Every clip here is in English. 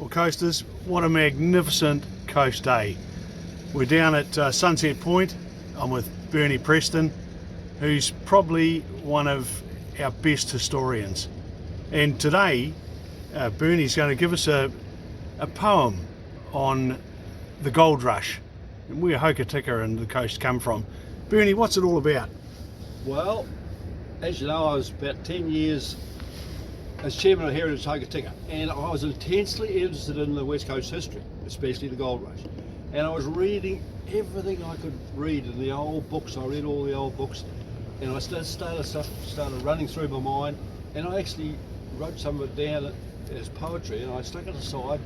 Well, coasters, what a magnificent coast day. We're down at Sunset Point. I'm with Bernie Preston, who's probably one of our best historians. And today, Bernie's going to give us a poem on the gold rush and where Hokitika and the coast come from. Bernie, what's it all about? Well, as you know, I was about 10 years as chairman of Heritage Hokitika, and I was intensely interested in the West Coast history, especially the gold rush. And I was reading everything I could read in the old books. I read all the old books, and I started running through my mind, and I actually wrote some of it down as poetry, and I stuck it aside.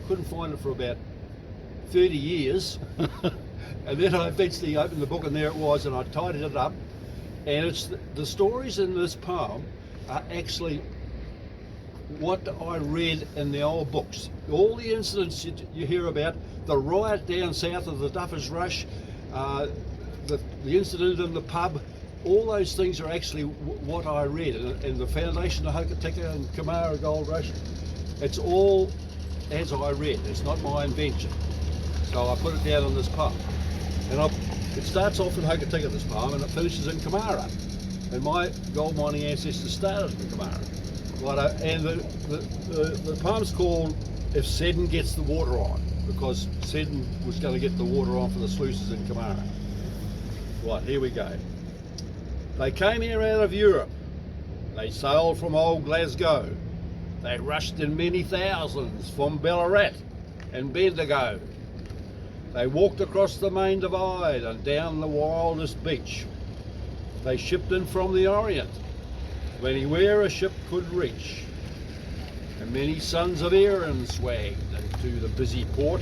Couldn't find it for about 30 years, and then I eventually opened the book, and there it was, and I tidied it up. And it's the stories in this poem are actually what I read in the old books. All the incidents you hear about, the riot down south of the Duffers Rush, the incident in the pub, all those things are actually what I read. And the foundation of Hokitika and Kumara Gold Rush, it's all as I read. It's not my invention. So I put it down in this poem. And it starts off in Hokitika, this poem, and it finishes in Kumara. And my gold mining ancestors started in Kumara. Righto, and the poem's called If Seddon Gets the Water On, because Seddon was going to get the water on for the sluices in Kumara. Right, here we go. They came here out of Europe. They sailed from old Glasgow. They rushed in many thousands from Ballarat and Bendigo. They walked across the main divide and down the wildest beach. They shipped in from the Orient, anywhere a ship could reach. And many sons of Erin swagged into the busy port,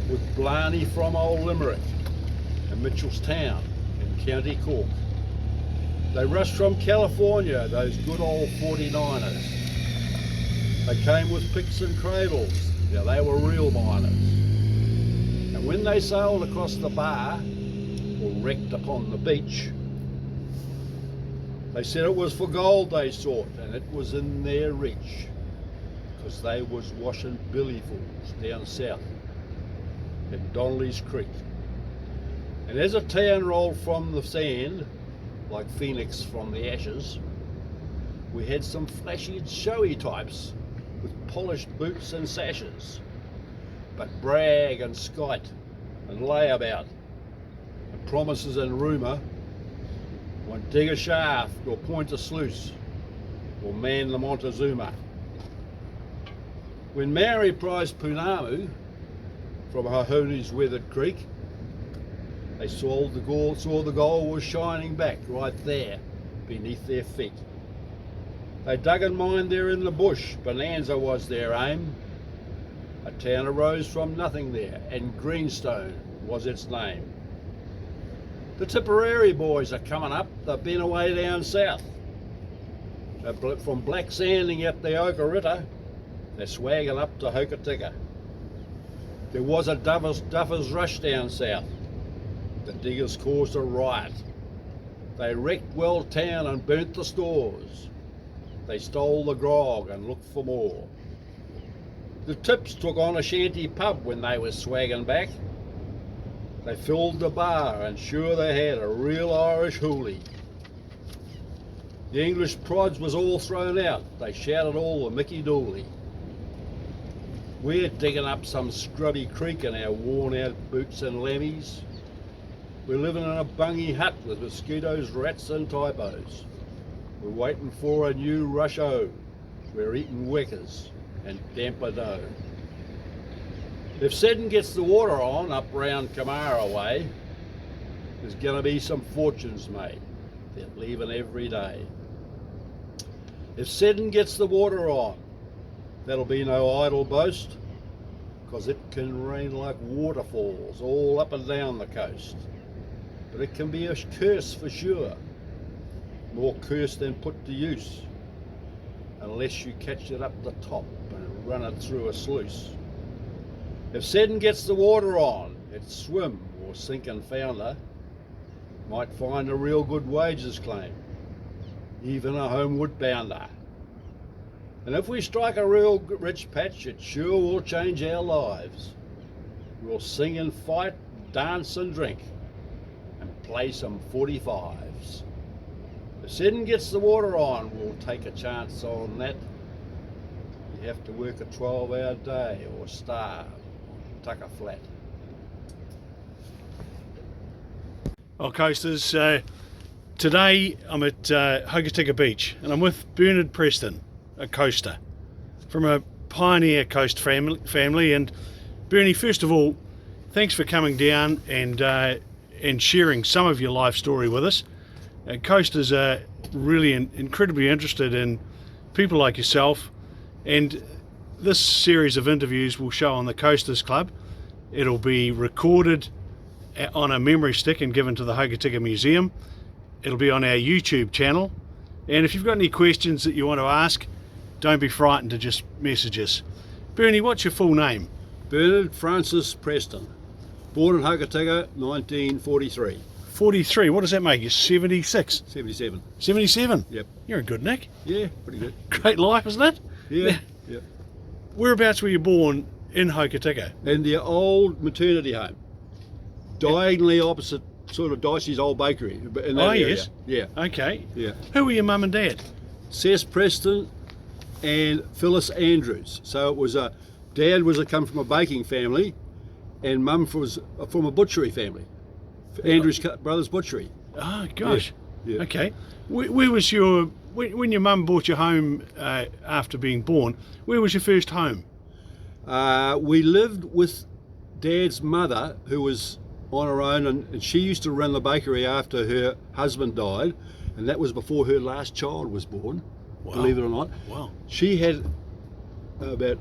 with Blarney from old Limerick and Mitchellstown in County Cork. They rushed from California, those good old 49ers. They came with picks and cradles, yeah, they were real miners. And when they sailed across the bar, or wrecked upon the beach, they said it was for gold they sought, and it was in their reach, because they was washing billyfuls down south in Donnelly's Creek. And as a town rolled from the sand, like Phoenix from the ashes, we had some flashy, showy types with polished boots and sashes, but brag and skite and layabout and promises and rumour won't dig a shaft or point a sluice or man the Montezuma. When Maori prized Punamu from Hohoni's weathered creek, they saw the gold was shining back right there beneath their feet. They dug and mined there in the bush, Bonanza was their aim. A town arose from nothing there, and Greenstone was its name. The Tipperary boys are coming up, they've been away down south. From Black Sanding at the Okarita, they're swagging up to Hokitika. There was a Duffers Rush down south. The diggers caused a riot. They wrecked Well Town and burnt the stores. They stole the grog and looked for more. The Tips took on a shanty pub when they was swagging back. They filled the bar, and sure they had a real Irish hoolie. The English prods was all thrown out. They shouted all the Mickey Dooley. We're digging up some scrubby creek in our worn-out boots and lammies. We're living in a bungy hut with mosquitoes, rats and typos. We're waiting for a new rush-o. We're eating weckers and damper dough. If Seddon gets the water on up round Kumara way, there's going to be some fortunes made. They're leaving every day. If Seddon gets the water on, that'll be no idle boast, because it can rain like waterfalls all up and down the coast. But it can be a curse for sure, more curse than put to use, unless you catch it up the top and run it through a sluice. If Seddon gets the water on, it's swim or sink and founder, might find a real good wages claim, even a homeward bounder. And if we strike a real rich patch, it sure will change our lives. We'll sing and fight, dance and drink, and play some 45s. If Seddon gets the water on, we'll take a chance on that. You have to work a 12-hour day or starve, tuck a flat. Well, coasters, today I'm at Hokitika Beach and I'm with Bernard Preston, a coaster from a pioneer coast family. And Bernie, first of all, thanks for coming down and sharing some of your life story with us. Coasters are really incredibly interested in people like yourself, and this series of interviews will show on the Coasters Club. It'll be recorded on a memory stick and given to the Hokitika Museum. It'll be on our YouTube channel, and if you've got any questions that you want to ask, don't be frightened to just message us. Bernie, what's your full name? Bernard Francis Preston, born in Hokitika, 1943. 43, what does that make you? 76? 77. 77? Yep. You're a good Nick. Yeah, pretty good. Great life, isn't it? Yeah. Yeah. Whereabouts were you born in Hokitika? In the old maternity home, diagonally opposite sort of Dicey's old bakery. In that area. Yes. Yeah. Okay. Yeah. Who were your mum and dad? Cess Preston and Phyllis Andrews. So it was dad was come from a baking family, and mum was from a butchery family. Andrews Brothers Butchery. Oh gosh. Yeah. Okay. Where was your when your mum brought you home after being born? Where was your first home? We lived with Dad's mother, who was on her own, and she used to run the bakery after her husband died, and that was before her last child was born. Wow. Believe it or not. Wow. She had about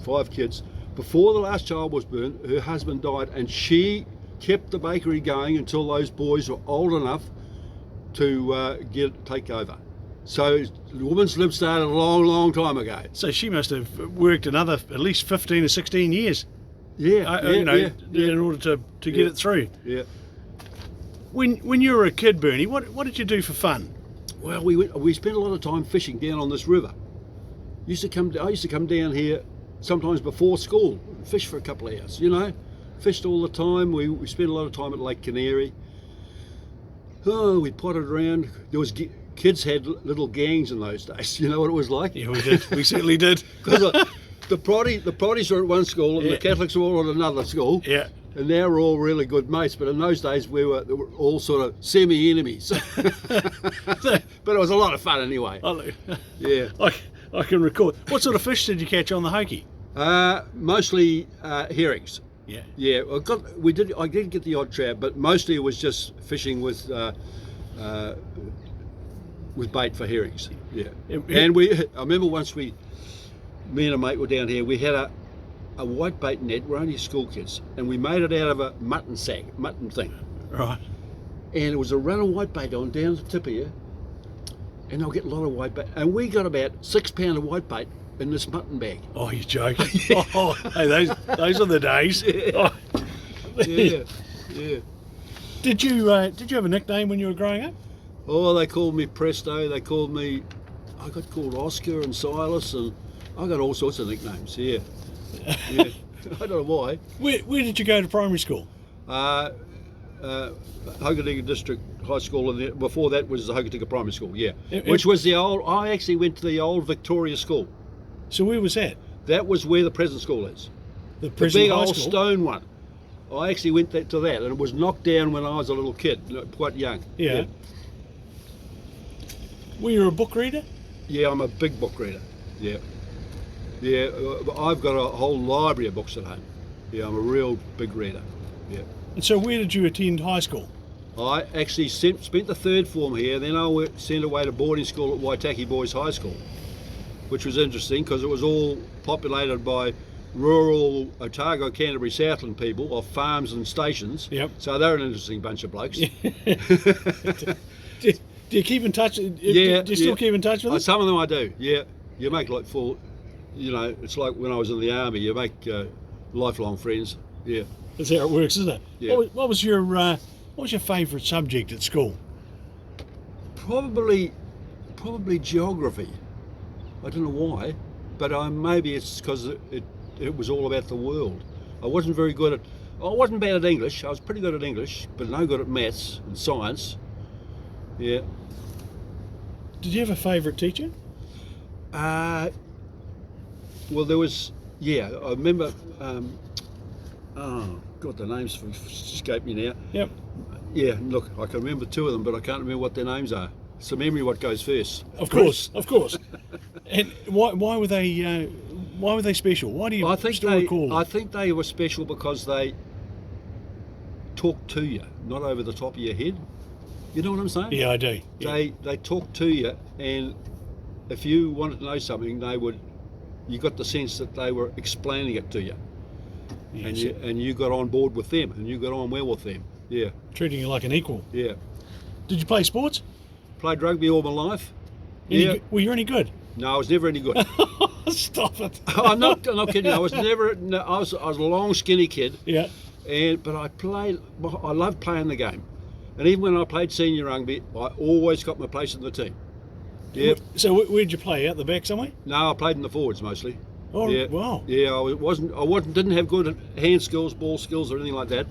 5 kids. Before the last child was born, her husband died, and she kept the bakery going until those boys were old enough to take over. So the woman's live started a long time ago. So she must have worked another at least 15 or 16 years. Yeah, in order to get it through. Yeah. When you were a kid, Bernie, what did you do for fun? Well, we spent a lot of time fishing down on this river. I used to come down here sometimes before school, and fish for a couple of hours. Fished all the time. We spent a lot of time at Lake Canary. Oh, we potted around. There was kids had little gangs in those days. You know what it was like? Yeah, we did. We certainly did. Because the Protties were at one school and the Catholics were all at another school. Yeah. And now we're all really good mates. But in those days they were all sort of semi-enemies. But it was a lot of fun anyway. Yeah. I can recall. What sort of fish did you catch on the Hoki? Mostly herrings. Yeah. Yeah, I did get the odd trout, but mostly it was just fishing with bait for herrings. Yeah. And I remember once me and a mate were down here, we had a white bait net. We're only school kids, and we made it out of a mutton thing. Right. And it was a run of white bait on down the tip here, and they'll get a lot of white bait. And we got about 6 pounds of white bait in this mutton bag. Oh, you're joking. Hey, those are the days. Yeah. Yeah. Did you have a nickname when you were growing up? Oh, they called me Presto. I got called Oscar and Silas, and I got all sorts of nicknames. Yeah. I don't know why. Where did you go to primary school? Hokitika District High School, and before that was the Hokitika Primary School. Yeah, which was the old. I actually went to the old Victoria School. So where was that? That was where the present school is. The big high old school? stone one. I actually went to that, and it was knocked down when I was a little kid, quite young. Yeah. Were you a book reader? Yeah, I'm a big book reader. Yeah. Yeah, I've got a whole library of books at home. Yeah, I'm a real big reader. Yeah. And so where did you attend high school? I actually spent the 3rd form here, then I went sent away to boarding school at Waitaki Boys High School, which was interesting because it was all populated by rural Otago, Canterbury, Southland people off farms and stations. Yep. So they're an interesting bunch of blokes. Do you keep in touch? Yeah. Do you still keep in touch with them? Some of them I do, yeah. You make like it's like when I was in the army, you make lifelong friends, yeah. That's how it works, isn't it? Yeah. What was your favourite subject at school? Probably geography. I don't know why, but maybe it's because it was all about the world. I wasn't very good at. I wasn't bad at English. I was pretty good at English, but no good at maths and science. Yeah. Did you have a favourite teacher? Well, there was. Yeah, I remember. Oh God, the names escape me now. Yep. Yeah, look, I can remember two of them, but I can't remember what their names are. It's the memory what goes first. Of course. And why were they special? Why do you still recall? I think they were special because they talked to you, not over the top of your head. You know what I'm saying? Yeah, I do. Yeah. They talked to you, and if you wanted to know something, you got the sense that they were explaining it to you. Yes. And you got on board with them, and you got on well with them. Yeah. Treating you like an equal. Yeah. Did you play sports? Played rugby all my life. Were you any good? No, I was never any good. Stop it. I'm not kidding. I was never. No, I was a long, skinny kid. Yeah. But I loved playing the game, and even when I played senior rugby, I always got my place in the team. Yeah. So where'd you play? Out the back somewhere? No, I played in the forwards mostly. Oh, yeah. Wow. Yeah, didn't have good hand skills, ball skills, or anything like that.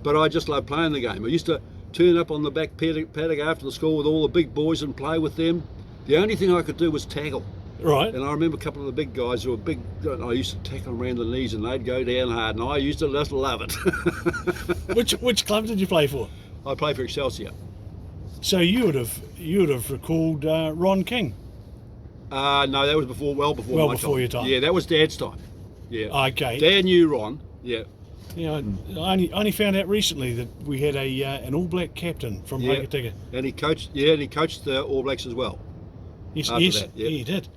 But I just loved playing the game. I used to turn up on the back paddock after the school with all the big boys and play with them. The only thing I could do was tackle. Right. And I remember a couple of the big guys who were big. I used to tackle them around the knees, and they'd go down hard, and I used to just love it. Which club did you play for? I played for Excelsior. So you would have recalled Ron King. No, that was well before my time. Your time. Yeah, that was Dad's time. Yeah. Okay. Dad knew Ron. Yeah. Yeah, I only found out recently that we had an All Black captain from Hokitika. And he coached. Yeah, and he coached the All Blacks as well. Yes, That, yeah, he did.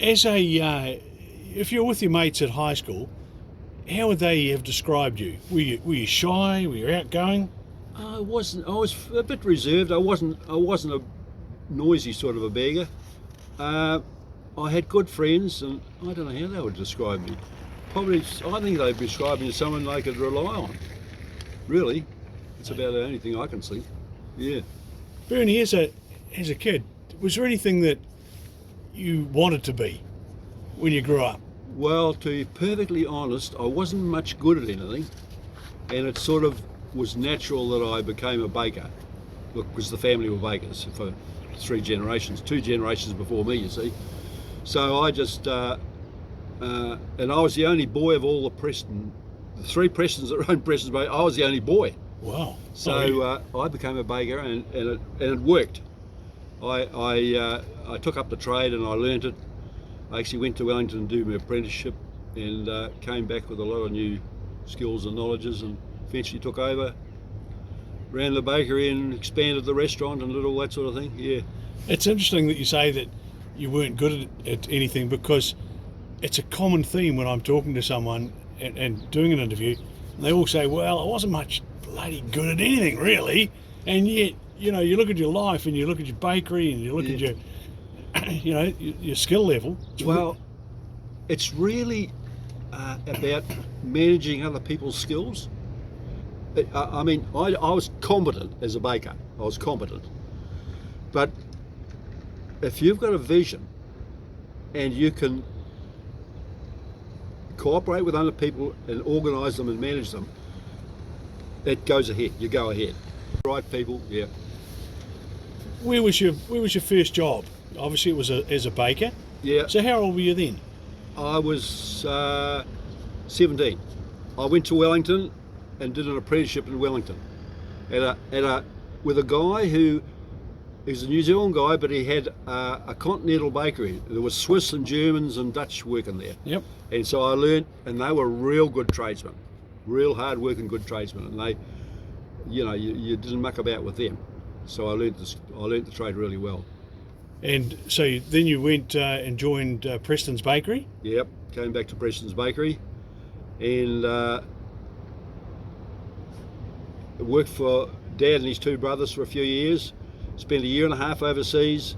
As if you're with your mates at high school, how would they have described you? Were you shy? Were you outgoing? I wasn't. I was a bit reserved. I wasn't a noisy sort of a beggar. I had good friends, and I don't know how they would describe me. Probably, I think they'd describe me as someone they could rely on. Really, it's about the only thing I can see. Yeah. Bernie, as a kid, was there anything that you wanted to be when you grew up? Well, to be perfectly honest, I wasn't much good at anything, and it sort of was natural that I became a baker. Look, because the family were bakers for 3 generations, 2 generations before me, you see. So I just, and I was the only boy of all the 3 Prestons that owned Preston's Bay. I was the only boy. Wow. So I became a baker, and it worked. I took up the trade and I learnt it. I actually went to Wellington to do my apprenticeship, and came back with a lot of new skills and knowledges, and eventually took over, ran the bakery and expanded the restaurant and did all that sort of thing. Yeah. It's interesting that you say that you weren't good at anything, because it's a common theme when I'm talking to someone and doing an interview. They all say, well, I wasn't much bloody good at anything really, and yet, you know, you look at your life and you look at your bakery and you look at your, you know, your skill level. Well, it's really about managing other people's skills. I mean, I was competent as a baker. I was competent. But if you've got a vision and you can cooperate with other people and organise them and manage them, it goes ahead. You go ahead. Right people, yeah. Where was your first job? Obviously, it was as a baker. Yeah. So how old were you then? I was 17. I went to Wellington and did an apprenticeship in Wellington with a guy who is a New Zealand guy, but he had a continental bakery. There was Swiss and Germans and Dutch working there. Yep. And so I learned, and they were real good tradesmen, real hard working good tradesmen, and they, you know, you didn't muck about with them. So I learned the trade really well. And so then you went and joined Preston's Bakery? Yep, came back to Preston's Bakery, and worked for Dad and his 2 brothers for a few years. Spent a year and a half overseas,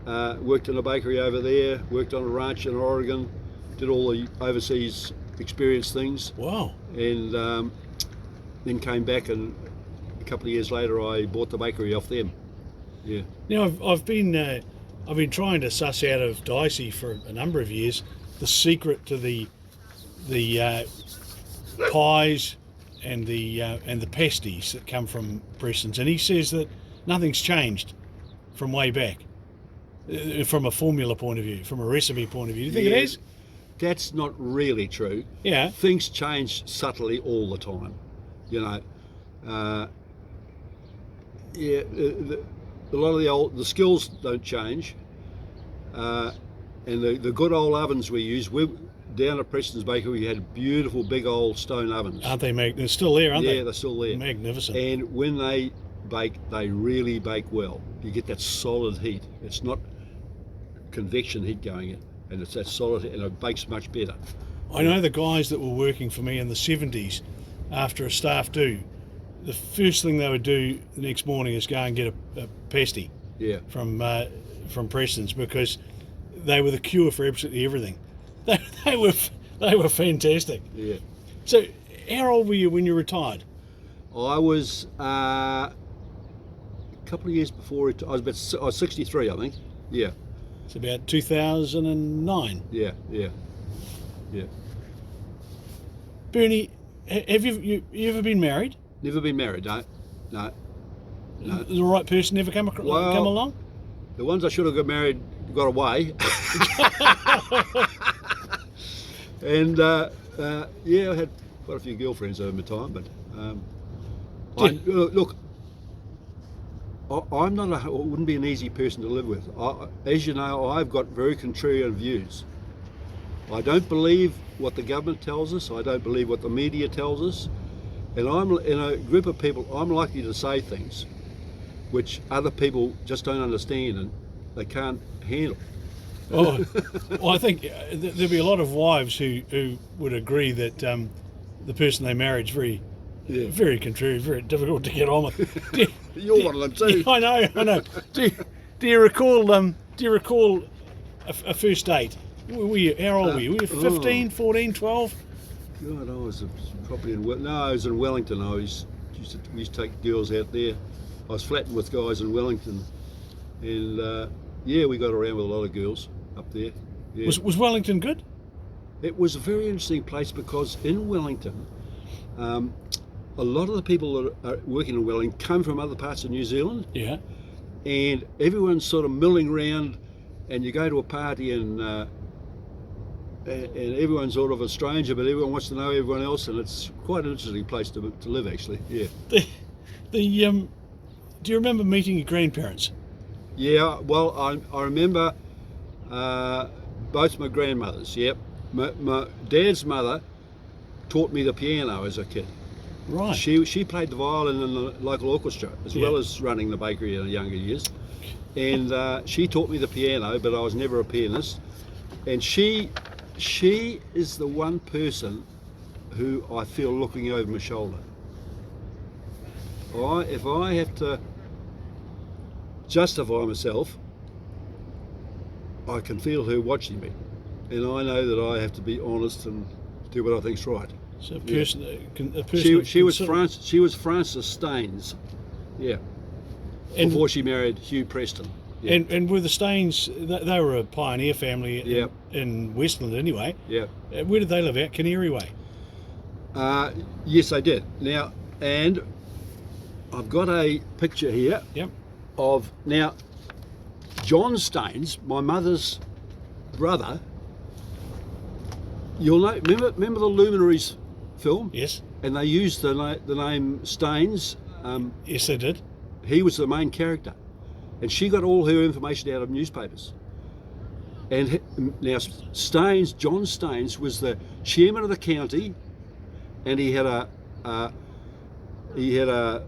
worked in a bakery over there, worked on a ranch in Oregon, did all the overseas experience things. Wow. And then came back, and a couple of years later I bought the bakery off them. Yeah. Now I've been I've been trying to suss out of Dicey for a number of years the secret to the pies and the pasties that come from Preston's, and he says that nothing's changed from way back, from a formula point of view, from a recipe point of view. Do you think it is? That's not really true. Yeah. Things change subtly all the time. You know, a lot of the skills don't change, and the good old ovens we use. Down at Preston's Bakery, we had beautiful big old stone ovens. Aren't they? They're still there, aren't they? Yeah, they're still there. Magnificent. And when they bake, they really bake well. You get that solid heat. It's not convection heat going in, and it's that solid heat, and it bakes much better. I know the guys that were working for me in the 70s, after a staff do, the first thing they would do the next morning is go and get a pasty from Preston's, because they were the cure for absolutely everything. They were fantastic. Yeah. So, how old were you when you retired? I was a couple of years before I was 63, I think. Yeah. It's about 2009. Yeah. Bernie, have you ever been married? Never been married, no. The right person never come along? The ones I should have got married got away. And I had quite a few girlfriends over my time, but look, I'm not. I wouldn't be an easy person to live with. As you know, I've got very contrarian views. I don't believe what the government tells us. I don't believe what the media tells us. And I'm in a group of people. I'm likely to say things which other people just don't understand and they can't handle. Oh, well, I think there'll be a lot of wives who would agree that the person they married is very contrary, very difficult to get on with. You're one of them too. I know. Do you recall a first date? How old were you? Were you 15, 14, 12? God, I was probably I was in Wellington. We used to take girls out there. I was flatting with guys in Wellington, and we got around with a lot of girls up there. Yeah. Was Wellington good? It was a very interesting place because in Wellington, a lot of the people that are working in Wellington come from other parts of New Zealand. Yeah. And everyone's sort of milling around, and you go to a party and everyone's sort of a stranger, but everyone wants to know everyone else, and it's quite an interesting place to live, actually. Yeah. Do you remember meeting your grandparents? Yeah. Well, I remember both my grandmothers. Yep. My dad's mother taught me the piano as a kid. Right. She played the violin in the local orchestra as well as running the bakery in the younger years, and she taught me the piano, but I was never a pianist. And she is the one person who I feel looking over my shoulder. If I have to justify myself, I can feel her watching me, and I know that I have to be honest and do what I think's right. So a person she was Frances Staines, before she married Hugh Preston. Yeah. And were the Staines, they were a pioneer family in Westland anyway. Yeah. Where did they live? Out Canary Way? Yes, they did. Now, and I've got a picture here of, now, John Staines, my mother's brother. You'll know, remember the Luminaries film? Yes. And they used the name Staines. Yes, they did. He was the main character. And she got all her information out of newspapers. And now John Staines was the chairman of the county, and he had a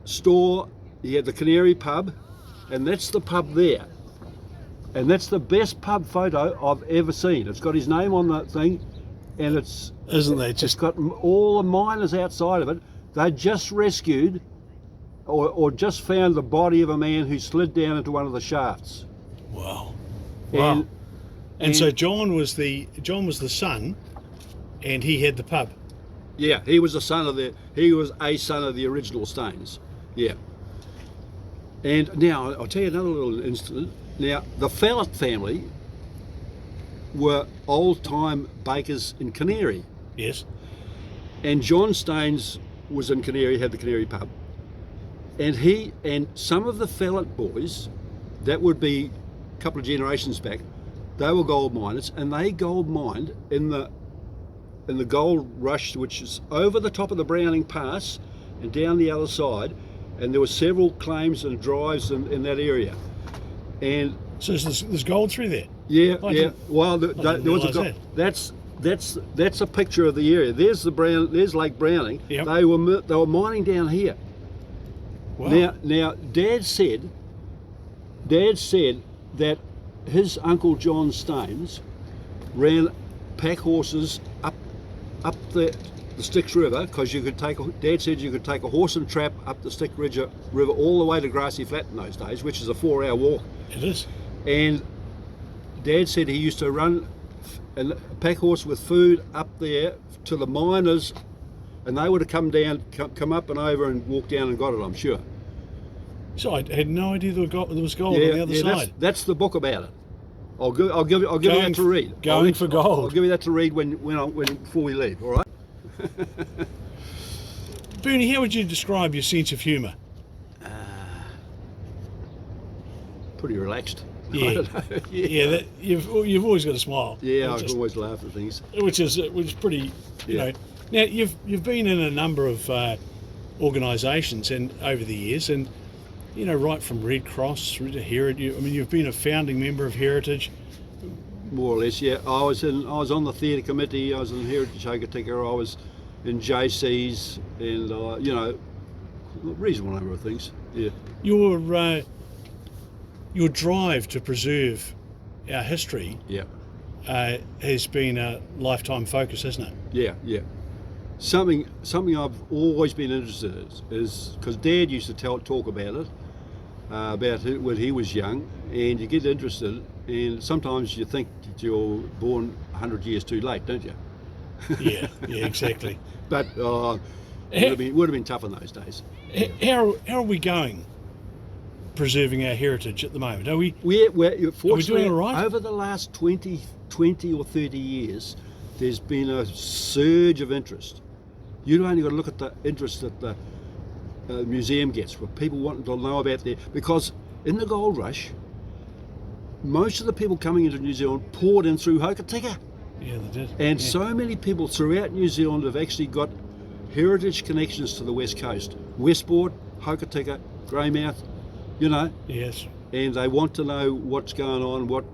store. He had the Canary pub, and that's the pub there. And that's the best pub photo I've ever seen. It's got his name on the thing, and it's got all the miners outside of it. They just rescued or just found the body of a man who slid down into one of the shafts. Wow. And so John was the son, and he had the pub. Yeah, he was a son of the original Staines. Yeah. And now I'll tell you another little incident. Now, the Fallett family were old-time bakers in Canary, Yes. and John Staines was in Canary, had the Canary pub, and he and some of the Fallett boys, that would be a couple of generations back, they were gold miners, and they gold mined in the gold rush, which is over the top of the Browning Pass and down the other side, and there were several claims and drives in that area, and So there's gold through there. yeah, I yeah. didn't- I Well, didn't there was a realise that's a picture of the area. There's there's Lake Browning. Yep. They were mining down here. Wow. Now, Dad said that his uncle John Staines ran pack horses up the Styx River, because Dad said you could take a horse and trap up the Styx River all the way to Grassy Flat in those days, which is a 4-hour walk. It is. And Dad said he used to run a pack horse with food up there to the miners, and they would have come up and over and walked down and got it, I'm sure. So I had no idea there was gold on the other side. That's the book about it. I'll give you that to read. Going for gold. I'll give you that to read before we leave. All right. Bernie, how would you describe your sense of humour? Pretty relaxed. Yeah. I don't know. Yeah, you've always got a smile. Yeah, I Just- always laugh at things. which is pretty, you Yeah. know. Now you've been in a number of organisations and over the years, and you know, right from Red Cross through to Heritage. I mean, you've been a founding member of Heritage. More or less, yeah. I was on the theatre committee. I was in Heritage Hokitika. I was in JCs, and you know, a reasonable number of things. Yeah. Your drive to preserve our history Yeah. has been a lifetime focus, isn't it? Yeah, yeah. Something I've always been interested in is because Dad used to talk about it, when he was young, and you get interested, and sometimes you think that you're born 100 years too late, don't you? Yeah, yeah, exactly. But it would have been tough in those days. How are we going preserving our heritage at the moment? Are we? We're doing fortunately, all right? over the last 20 or 30 years, there's been a surge of interest. You've only got to look at the interest that the museum gets, where people want to know about there, because in the gold rush, most of the people coming into New Zealand poured in through Hokitika. Yeah, they did. And yeah. so many people throughout New Zealand have actually got heritage connections to the West Coast. Westport, Hokitika, Greymouth, you know, Yes. and they want to know what's going on, what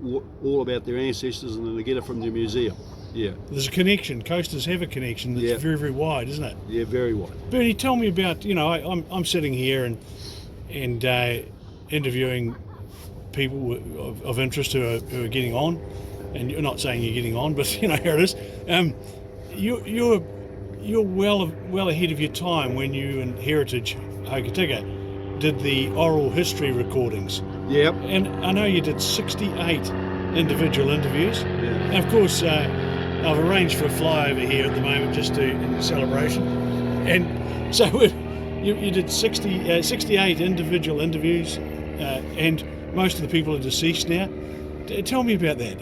all about their ancestors, and then they get it from the museum. Yeah, There's a connection. Coasters have a connection that's Yeah. very, very wide, isn't it? yeah, very wide. Bernie, tell me about, you know, I'm sitting here and interviewing people of interest who are getting on, and you're not saying you're getting on, but you know, here it is. You're well ahead of your time when you and Heritage Hokitika did the oral history recordings, Yep. and I know you did 68 individual interviews. Yeah. And of course, I've arranged for a flyover here at the moment just in celebration. And so you did 68 individual interviews, and most of the people are deceased now. Tell me about that.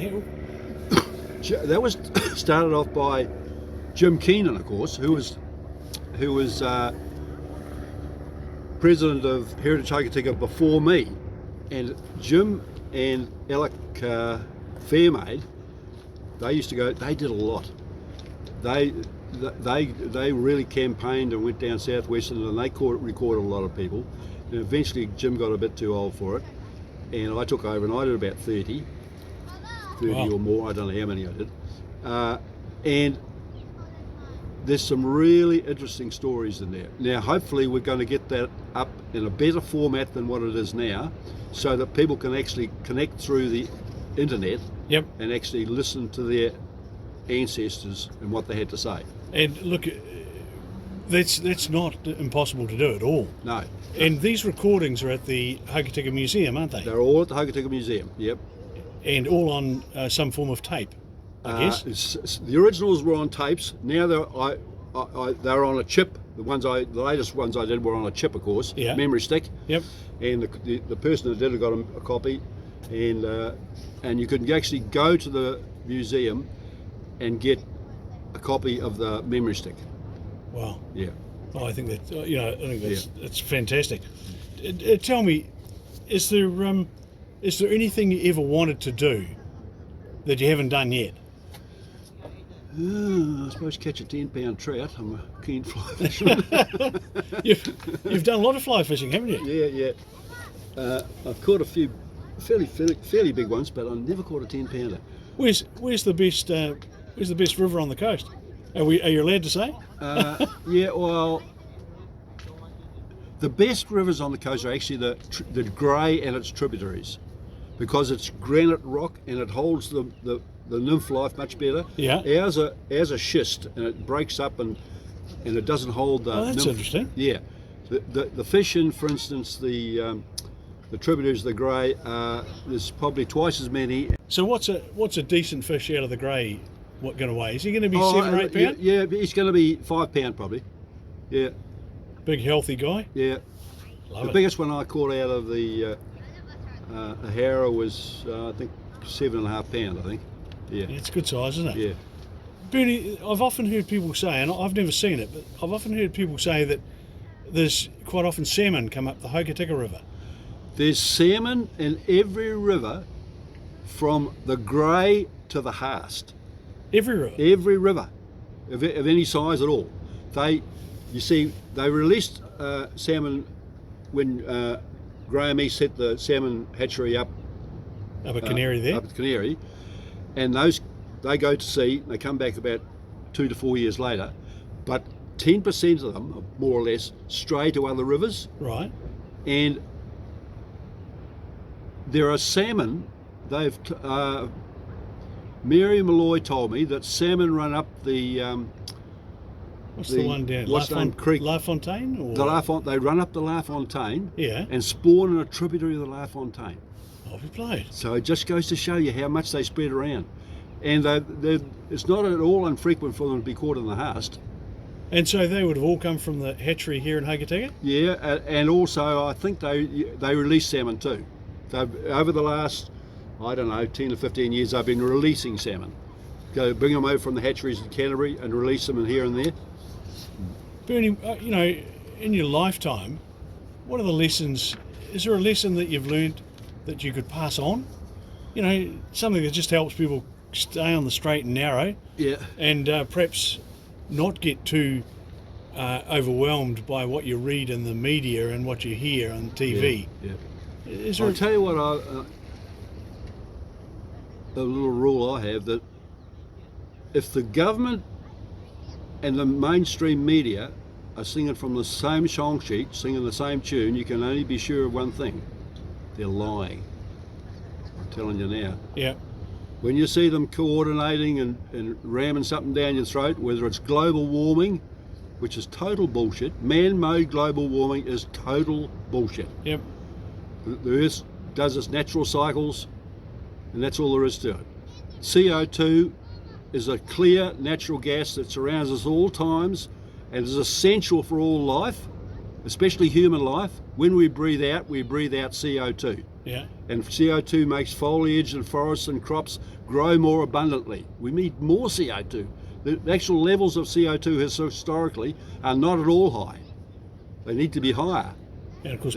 That was started off by Jim Keenan, of course, who was president of Heritage Hokitika before me, and Jim and Alec Fairmaid, they used to go. They did a lot. They really campaigned and went down southwestern, and they recorded a lot of people. And eventually, Jim got a bit too old for it, and I took over, and I did about 30 Wow. or more. I don't know how many I did, and there's some really interesting stories in there. Now, hopefully, we're going to get that up in a better format than what it is now, so that people can actually connect through the internet Yep. and actually listen to their ancestors and what they had to say. And look, that's not impossible to do at all. No, And these recordings are at the Hokitika Museum, aren't they? they're all at the Hokitika Museum. Yep. And all on some form of tape, I guess. The originals were on tapes. Now they're on a chip. The latest ones I did were on a chip, of course, Yeah. memory stick. Yep. And the person that did it got a copy, and you could actually go to the museum and get a copy of the memory stick. Wow. Yeah. Oh, I think that I think that's fantastic. Tell me, is there anything you ever wanted to do that you haven't done yet? I suppose catch a 10-pound trout. I'm a keen fly fisherman. You've done a lot of fly fishing, haven't you? Yeah. I've caught a few fairly big ones, but I never caught a 10-pounder. Where's the best river on the coast? Are you allowed to say? Yeah, well, the best rivers on the coast are actually the Grey and its tributaries, because it's granite rock and it holds the nymph life much better. Yeah. Ours are schist and it breaks up and it doesn't hold the. Oh, that's nymph. interesting. Yeah, the fish in, for instance, the tributaries of the Grey, there's probably twice as many. So what's a decent fish out of the Grey? What going to weigh? Is he going to be 7 or 8 pound? Yeah, he's going to be 5 pound probably. Yeah. Big healthy guy. Yeah. Love The it. biggest one I caught out of the Hara was I think 7.5 pound. I think. Yeah. Yeah, it's good size, isn't it? Yeah. Bernie, I've often heard people say, and I've never seen it, but I've often heard people say that there's quite often salmon come up the Hokitika River. There's salmon in every river, from the Grey to the Haast. Every river. Every river, of any size at all. They released salmon when Graham East set the salmon hatchery up Up at Canary there. Up at Canary, and they go to sea. They come back about 2 to 4 years later, but 10% of them, more or less, stray to other rivers. Right. And there are salmon. Mary Malloy told me that salmon run up the. What's the one down? What's the name? Creek. La Fontaine? Or? They run up the La Fontaine. Yeah. And spawn in a tributary of the La Fontaine. I'll be played. So it just goes to show you how much they spread around, and it's not at all infrequent for them to be caught in the Haast. And so they would have all come from the hatchery here in Hokitika? Yeah, and also I think they release salmon too. Over the last, I don't know, 10 to 15 years, I've been releasing salmon. Go bring them over from the hatcheries in Canterbury and release them in here and there. Bernie, in your lifetime, what are the lessons? Is there a lesson that you've learned that you could pass on? Something that just helps people stay on the straight and narrow. Yeah. And perhaps not get too overwhelmed by what you read in the media and what you hear on TV. Yeah. I'll tell you what, a little rule I have, that if the government and the mainstream media are singing from the same song sheet, singing the same tune, you can only be sure of one thing: they're lying. I'm telling you now. Yeah. When you see them coordinating and ramming something down your throat, whether it's global warming, which is total bullshit, man-made global warming is total bullshit. Yep. The Earth does its natural cycles, and that's all there is to it. CO2 is a clear natural gas that surrounds us all times and is essential for all life, especially human life. When we breathe out CO2. Yeah. And CO2 makes foliage and forests and crops grow more abundantly. We need more CO2. The actual levels of CO2 historically are not at all high. They need to be higher. And of course,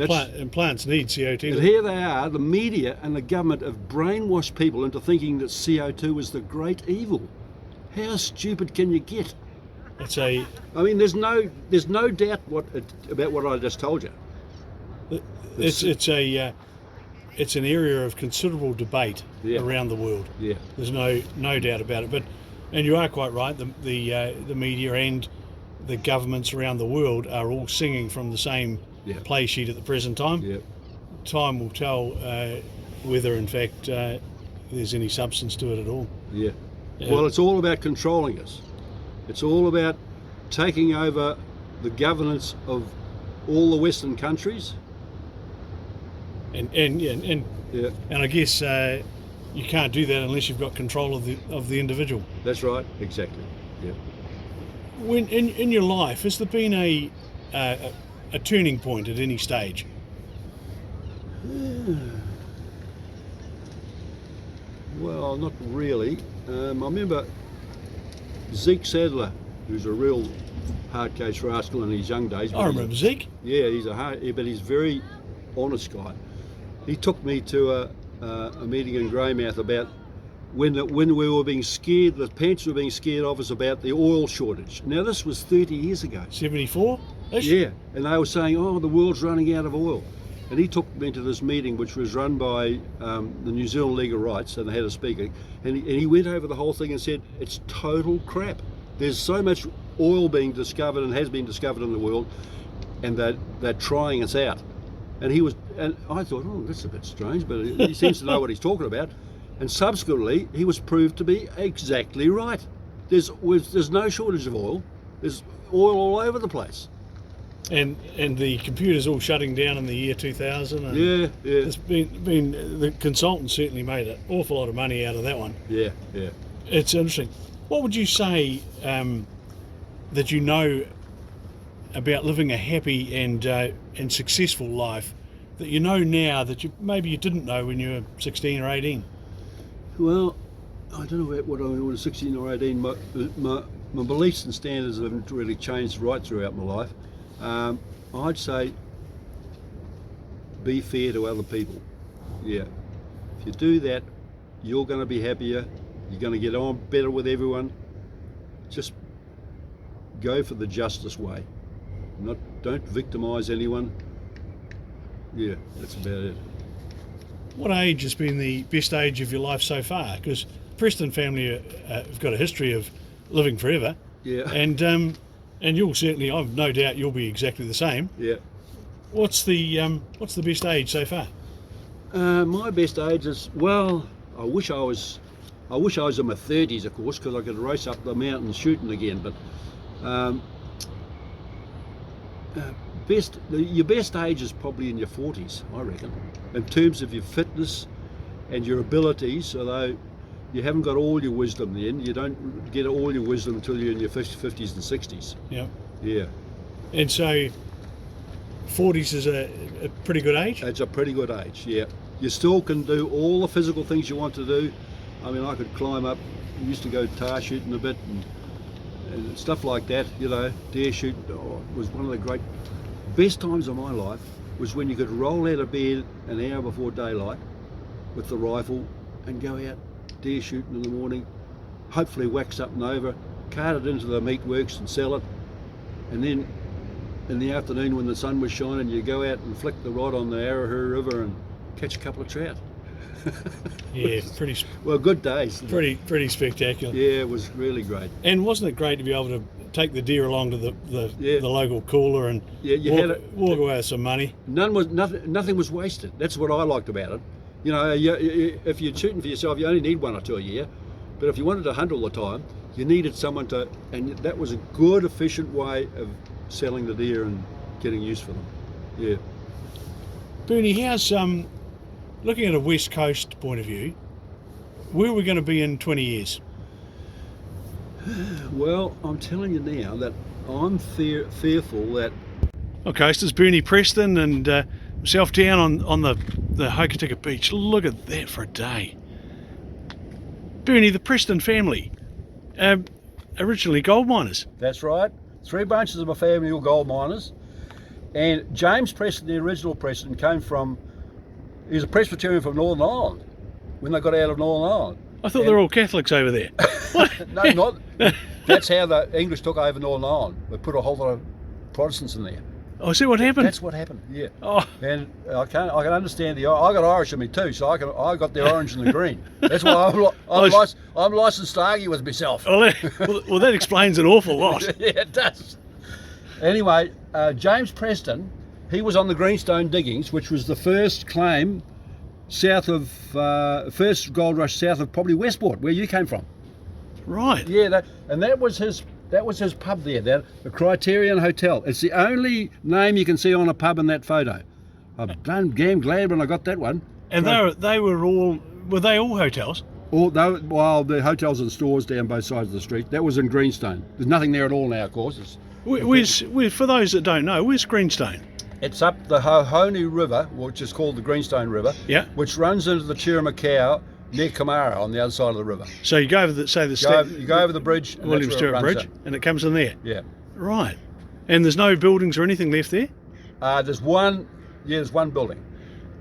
plants need CO2. And here they are, the media and the government have brainwashed people into thinking that CO2 is the great evil. How stupid can you get? I mean, there's no doubt about what I just told you. It's an area of considerable debate around the world. Yeah. There's no doubt about it. And you are quite right. The media and the governments around the world are all singing from the same play sheet at the present time. Yeah. Time will tell whether, in fact, there's any substance to it at all. Yeah. Well, it's all about controlling us. It's all about taking over the governance of all the Western countries. And I guess you can't do that unless you've got control of the individual. That's right. Exactly. Yeah. When in your life, has there been a turning point at any stage? Well, not really. I remember Zeke Sadler, who's a real hard case rascal in his young days. I remember Zeke. Yeah, but he's a very honest guy. He took me to a meeting in Greymouth about when we were being scared, the Panthers were being scared of us about the oil shortage. Now this was 30 years ago. 74? Yeah, and they were saying, oh, the world's running out of oil. And he took me to this meeting, which was run by the New Zealand League of Rights, and they had a speaker, and he went over the whole thing and said, it's total crap. There's so much oil being discovered and has been discovered in the world, and they're trying us out. And I thought, oh, that's a bit strange, but he seems to know what he's talking about. And subsequently, he was proved to be exactly right. There's no shortage of oil. There's oil all over the place. And the computers all shutting down in the year 2000. And yeah. It's been the consultants certainly made an awful lot of money out of that one. Yeah. It's interesting. What would you say that you know about living a happy and successful life that you know now that maybe you didn't know when you were 16 or 18? Well, I don't know what I was 16 or 18. My beliefs and standards haven't really changed right throughout my life. I'd say be fair to other people. Yeah. If you do that, you're going to be happier. You're going to get on better with everyone. Just go for the justice way. Don't victimise anyone. Yeah, that's about it. What age has been the best age of your life so far? Because Preston family have got a history of living forever. Yeah. And you'll certainly, I've no doubt, you'll be exactly the same. Yeah. What's the best age so far? My best age is, well, I wish I was in my 30s, of course, because I could race up the mountain shooting again. But your best age is probably in your 40s, I reckon, in terms of your fitness and your abilities. Although you haven't got all your wisdom then, you don't get all your wisdom until you're in your 50s and 60s. Yeah. Yeah. And so 40s is a pretty good age? It's a pretty good age, yeah. You still can do all the physical things you want to do. I mean, I could climb up, I used to go tar shooting a bit and stuff like that, deer shooting. Oh, it was one of the best times of my life was when you could roll out of bed an hour before daylight with the rifle and go out deer shooting in the morning, hopefully wax up and over, cart it into the meat works and sell it, and then in the afternoon when the sun was shining, you go out and flick the rod on the Arrowhur River and catch a couple of trout. Yeah, pretty. Well, good days. Pretty spectacular. Yeah, it was really great. And wasn't it great to be able to take the deer along to the local cooler and walk away with some money? Nothing was wasted. That's what I liked about it. If you're shooting for yourself, you only need one or two a year. But if you wanted to hunt all the time, you needed someone to, and that was a good, efficient way of selling the deer and getting use for them. Yeah. Bernie, how's looking at a West Coast point of view, where are we going to be in 20 years? Well, I'm telling you now that I'm fearful that... Okay, so it's Bernie Preston and myself down on the Hokitika beach. Look at that for a day. Bernie, the Preston family, originally gold miners. That's right. 3 branches of my family were gold miners. And James Preston, the original Preston, he was a Presbyterian from Northern Ireland when they got out of Northern Ireland. I thought they're all Catholics over there. No, not. That's how the English took over Northern Ireland. They put a whole lot of Protestants in there. Oh, see what happened? That's what happened. Yeah. Oh. And I can understand I got Irish in me too, so I got the orange and the green. That's why I'm licensed to argue with myself. Well, that explains an awful lot. Yeah, it does. Anyway, James Preston, he was on the Greenstone diggings, which was the first claim first gold rush south of probably Westport, where you came from. Right. Yeah, that was his pub there, the Criterion Hotel. It's the only name you can see on a pub in that photo. I'm damn glad when I got that one. And were they all hotels? The hotels and stores down both sides of the street. That was in Greenstone. There's nothing there at all now, of course. For those that don't know, where's Greenstone? It's up the Hohoney River, which is called the Greenstone River, yeah, which runs into the Chiramacow near Kamara on the other side of the river. So you go over the You go over the bridge, and William that's where Stewart it Bridge, runs in. and it comes in there. Yeah. Right. And there's no buildings or anything left there? There's one building.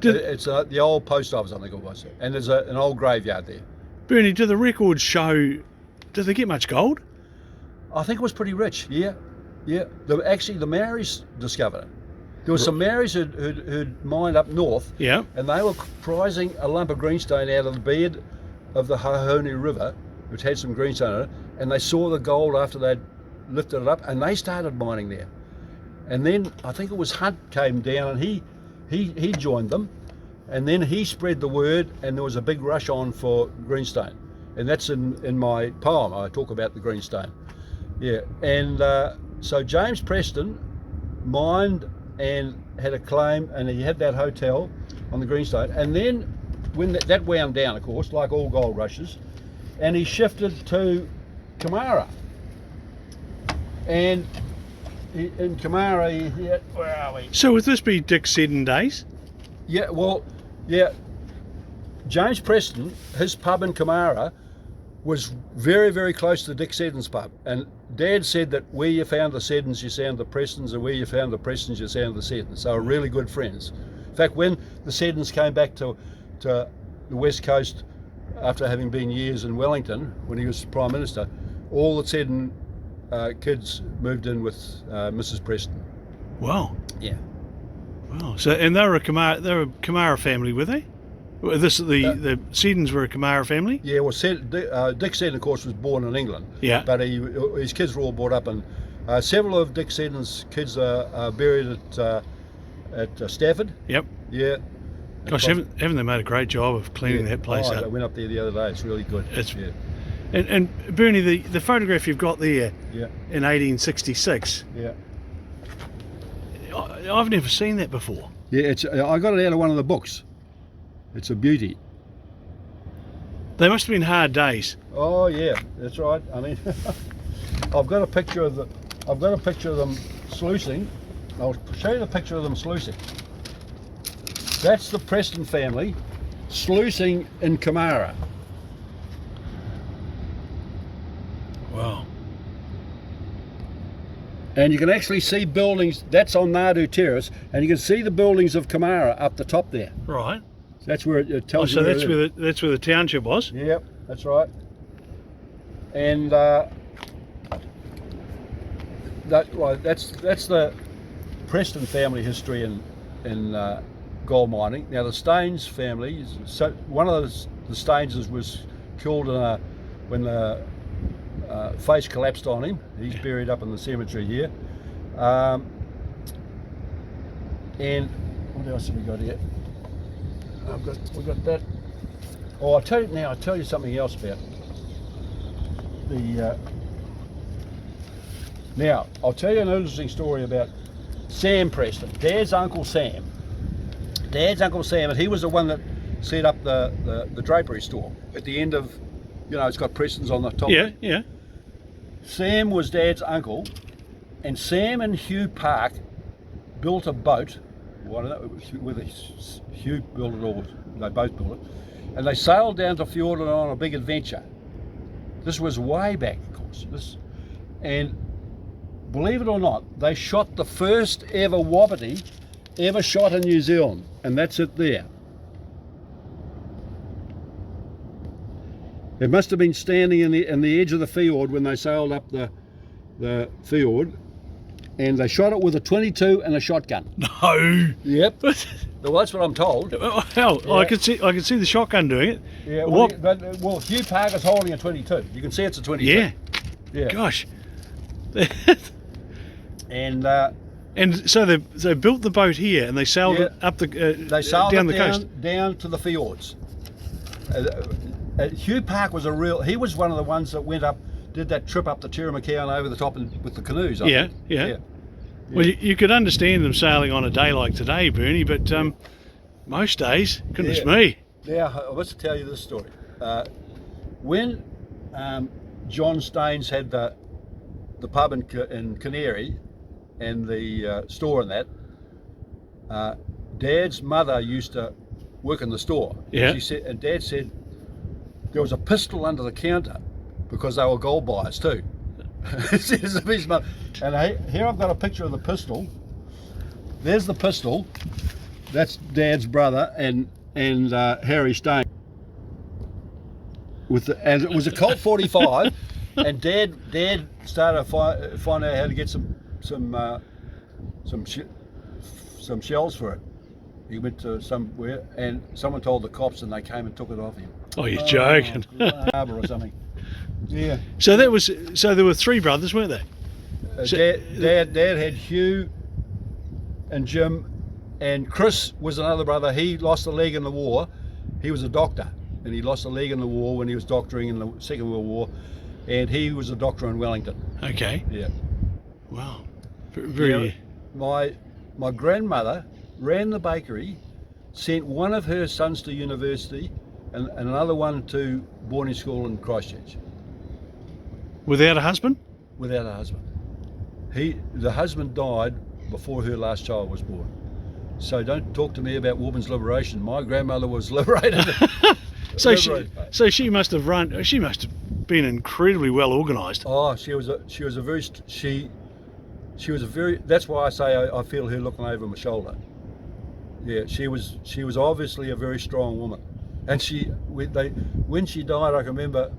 It's the old post office, I think it was. And there's an old graveyard there. Bernie, do the records show, did they get much gold? I think it was pretty rich, yeah. Actually, the Maoris discovered it. There were some Maoris who'd mined up north, Yeah. and they were prizing a lump of greenstone out of the bed of the Hokitika River, which had some greenstone in it, and they saw the gold after they'd lifted it up, and they started mining there. And then I think it was Hunt came down, and he joined them, and then he spread the word, and there was a big rush on for greenstone, and that's in my poem. I talk about the greenstone. Yeah, and so James Preston mined and had a claim, and he had that hotel on the greenstone, and then when that wound down, of course, like all gold rushes, and he shifted to Kamara. And in Kamara, where are we? So would this be Dick Seddon days? Yeah, well, yeah. James Preston, his pub in Kamara was very, very close to Dick Seddon's pub. And Dad said that where you found the Seddons, you found the Prestons, and where you found the Prestons, you found the Seddons. They were really good friends. In fact, when the Seddons came back to the West Coast after having been years in Wellington, when he was Prime Minister, all the Seddon kids moved in with Mrs. Preston. Wow. Yeah. Wow. So, and they were a Kamara family, were they? The Seddons were a Kamara family? Yeah, well, Dick Seddon, of course, was born in England. Yeah. But his kids were all brought up, and several of Dick Seddon's kids are buried at Stafford. Yep. Yeah. Gosh, haven't they made a great job of cleaning that place up? I went up there the other day. It's really good. Yeah. And Bernie, the photograph you've got there Yeah. in 1866, Yeah. I've never seen that before. Yeah, I got it out of one of the books. It's a beauty. They must have been hard days. Oh yeah, that's right. I mean, I've got a picture of them sluicing. I'll show you the picture of them sluicing. That's the Preston family sluicing in Kamara. Wow. And you can actually see buildings. That's on Nadu Terrace, and you can see the buildings of Kamara up the top there. Right. That's where it tells you. So that's where the township was. Yep, that's right. And that's the Preston family history in gold mining. Now the Staines family, so one of the Staines was killed when the face collapsed on him. He's buried up in the cemetery here. And what else have we got here? We've got that. Oh, I'll tell you something else about the. Now, I'll tell you an interesting story about Sam Preston, Dad's Uncle Sam. And he was the one that set up the drapery store at the end of, it's got Preston's on the top. Yeah, yeah. Sam was Dad's uncle, and Sam and Hugh Park built a boat. Well, I don't know whether Hugh built it or they both built it, and they sailed down to Fjorden on a big adventure. This was way back, of course. And believe it or not, they shot the first ever wapiti ever shot in New Zealand, and that's it there. It must have been standing in the edge of the fjord when they sailed up the fjord, and they shot it with a 22 and a shotgun. No. Yep. Well, that's what I'm told. Hell, Yeah. I could see the shotgun doing it. Yeah. Well, Hugh Parker's holding a 22. You can see it's a 22. Yeah. Yeah. Gosh. And so they built the boat here and they sailed it up they sailed down it the coast. down to the fjords. Hugh Park was he was one of the ones that went up, did that trip up the Tiramikia over the top with the canoes. I think. Yeah. Well, you could understand them sailing on a day like today, Bernie, but most days, goodness me. Now, I must tell you this story. When John Staines had the pub in Canary and the store and that, Dad's mother used to work in the store. Yeah. And Dad said, there was a pistol under the counter because they were gold buyers too. And here I've got a picture of the pistol. There's the pistol. That's Dad's brother and Harry Stone. And it was a Colt 45, and Dad started to find out how to get some shells for it. He went to somewhere, and someone told the cops, and they came and took it off him. Oh, you're joking. Harbour or something. Yeah. So there were 3 brothers, weren't there? Dad had Hugh and Jim, and Chris was another brother. He lost a leg in the war. He was a doctor, and he lost a leg in the war when he was doctoring in the Second World War, and he was a doctor in Wellington. Okay. Yeah. Wow. Very. Yeah, my grandmother ran the bakery, sent one of her sons to university, and another one to boarding school in Christchurch. Without a husband? Without a husband. The husband died before her last child was born. So don't talk to me about women's liberation. My grandmother was liberated. So she must have been incredibly well organised. Oh, she was a very. That's why I say I feel her looking over my shoulder. Yeah, she was obviously a very strong woman, and when she died, I can remember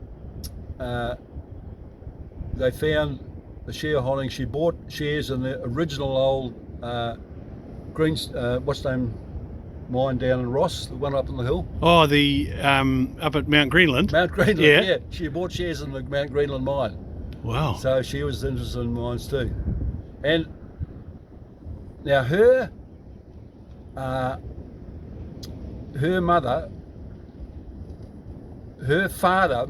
they found the shareholding. She bought shares in the original old mine down in Ross, the one up on the hill. Oh, the up at Mount Greenland. Mount Greenland, yeah. She bought shares in the Mount Greenland mine. Wow. So she was interested in mines too. And now her father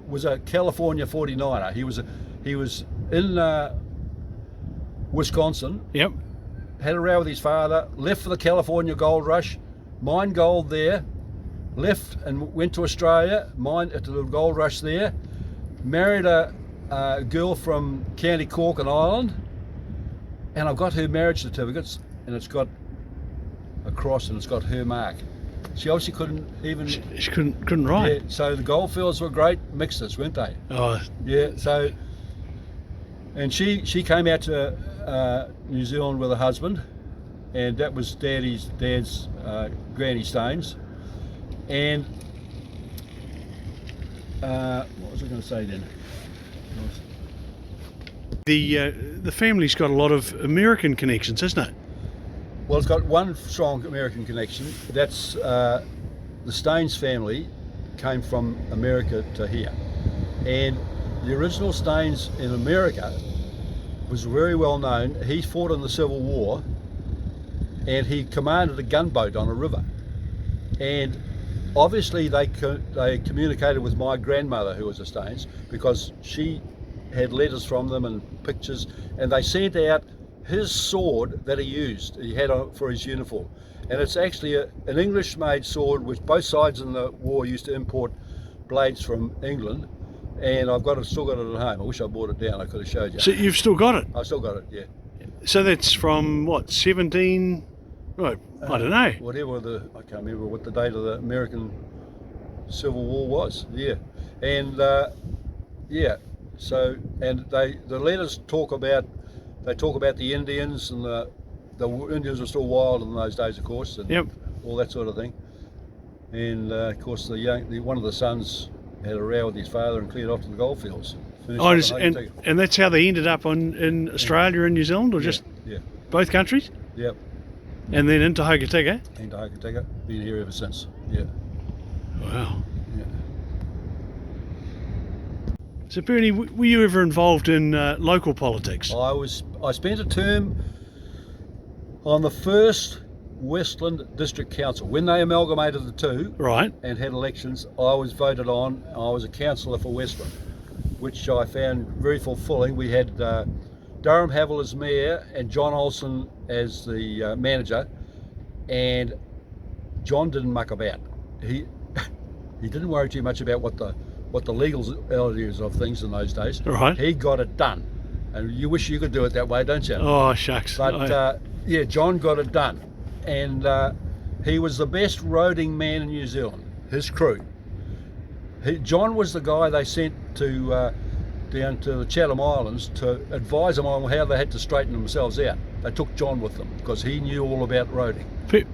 was a California 49er. He was in Wisconsin. Yep. Had a row with his father, left for the California gold rush, mined gold there, left and went to Australia, mined at the gold rush there, married a girl from County Cork and Ireland, and I've got her marriage certificates, and it's got a cross and it's got her mark. She obviously couldn't even. She couldn't write. Yeah, so the goldfields were great mixers, weren't they? Oh. Yeah. So, and she came out to New Zealand with her husband, and that was Dad's Granny Stones. And what was I going to say then? The family's got a lot of American connections, hasn't it? Well, it's got one strong American connection. That's the Staines family came from America to here, and the original Staines in America was very well known. He fought in the Civil War, and he commanded a gunboat on a river. And obviously they communicated with my grandmother, who was a Staines, because she had letters from them and pictures, and they sent out his sword that he had on for his uniform. And it's actually an English-made sword, which both sides in the war used to import blades from England. And still got it at home. I wish I brought it down. I could have showed you. So you've still got it? I've still got it, yeah. So that's from what, 17? Right, I don't know. I can't remember what the date of the American Civil War was. Yeah, and yeah. So the letters talk about the Indians, and the Indians were still wild in those days, of course, and yep. all that sort of thing. And of course, one of the sons had a row with his father and cleared off to the goldfields. And that's how they ended up in Australia and New Zealand, or just both countries? Yep. And then into Hokitika? Into Hokitika. Been here ever since. Yeah. Wow. Yeah. So Bernie, were you ever involved in local politics? I spent a term on the first Westland District Council. When they amalgamated the two, right, and had elections, I was voted on. I was a councillor for Westland, which I found very fulfilling. We had Durham Havel as mayor and John Olsen as the manager, and John didn't muck about. He didn't worry too much about what the legalities of things in those days. Right. He got it done, and you wish you could do it that way, don't you? Oh shucks. But yeah, John got it done. And he was the best roading man in New Zealand. his crew. John was the guy they sent to down to the Chatham Islands to advise them on how they had to straighten themselves out. They took John with them because he knew all about roading.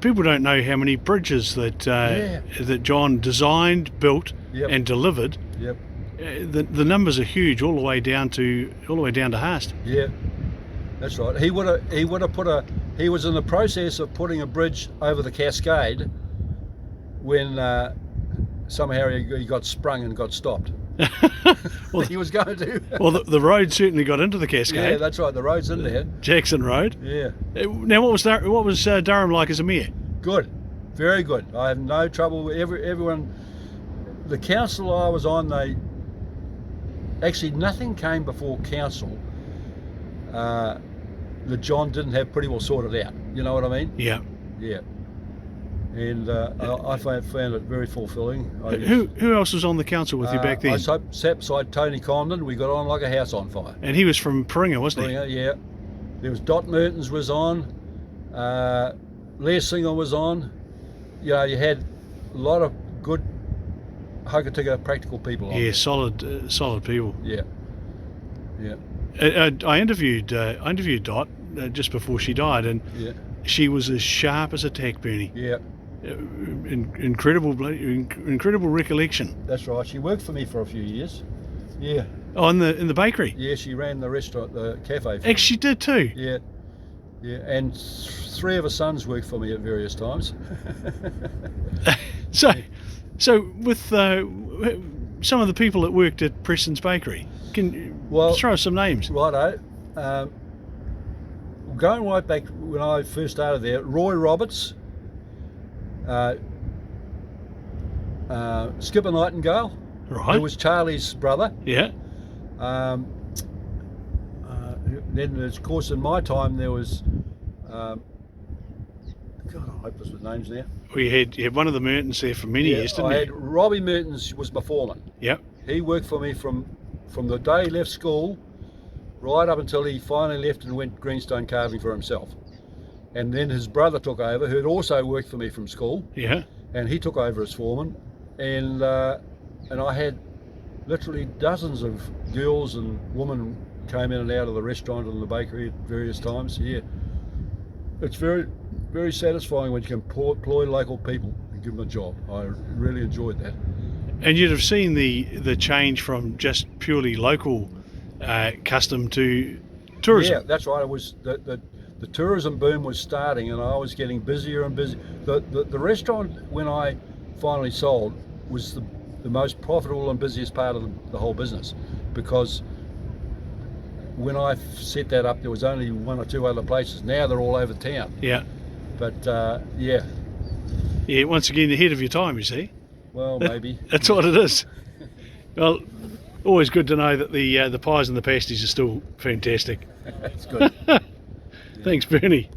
People don't know how many bridges that that John designed, built, Yep. and delivered. Yep. The numbers are huge, all the way down to Haast. Yeah, that's right. He would have put he was in the process of putting a bridge over the Cascade when somehow he got sprung and got stopped. Well, he was going to. Well, the road certainly got into the Cascade. Yeah, that's right. The road's in there. Jackson Road. Yeah. Now, what was Durham like as a mayor? Good, very good. I have no trouble with everyone. The council I was on, they actually nothing came before council that John didn't have pretty well sorted out. You know what I mean? Yeah. Yeah. And I found it very fulfilling. Who else was on the council with you back then? I sat beside Tony Condon. We got on like a house on fire. And he was from Paringa, wasn't he? Paringa, yeah. There was Dot Mertens was on. Leah Singer was on. You know, you had a lot of good Hokitika practical people on. Yeah, solid people. Yeah. Yeah. I interviewed Dot just before she died, and Yeah. she was as sharp as a tack, Bernie. Yeah. Incredible recollection. That's right. She worked for me for a few years. Yeah. Oh, in the bakery. Yeah, she ran the restaurant, the cafe. For Actually, me. she did too. Yeah. Yeah, and three of her sons worked for me at various times. So with some of the people that worked at Preston's Bakery, can you throw us some names? Righto. Going right back when I first started there, Roy Roberts, Skipper Nightingale, Right. who was Charlie's brother. Yeah. Then, of course, in my time there was, God, I'm hopeless with names now. You had one of the Mertens there for many years, didn't I you? had Robbie Mertens was my foreman. Yep. He worked for me from the day he left school right up until he finally left and went greenstone carving for himself. And then his brother took over, who had also worked for me from school. Yeah. And he took over as foreman. And I had literally dozens of girls and women came in and out of the restaurant and the bakery at various times. Yeah. It's very, very satisfying when you can employ local people and give them a job. I really enjoyed that. And you'd have seen the change from just purely local custom to tourism. Yeah, that's right. It was the tourism boom was starting, and I was getting busier and busier. The restaurant, when I finally sold, was the most profitable and busiest part of the whole business, because when I set that up, there was only one or two other places. Now they're all over town. Yeah. But yeah. Yeah. Once again, ahead of your time, you see. Well, maybe. That's what it is. Well, always good to know that the pies and the pasties are still fantastic. That's good. Thanks, Bernie.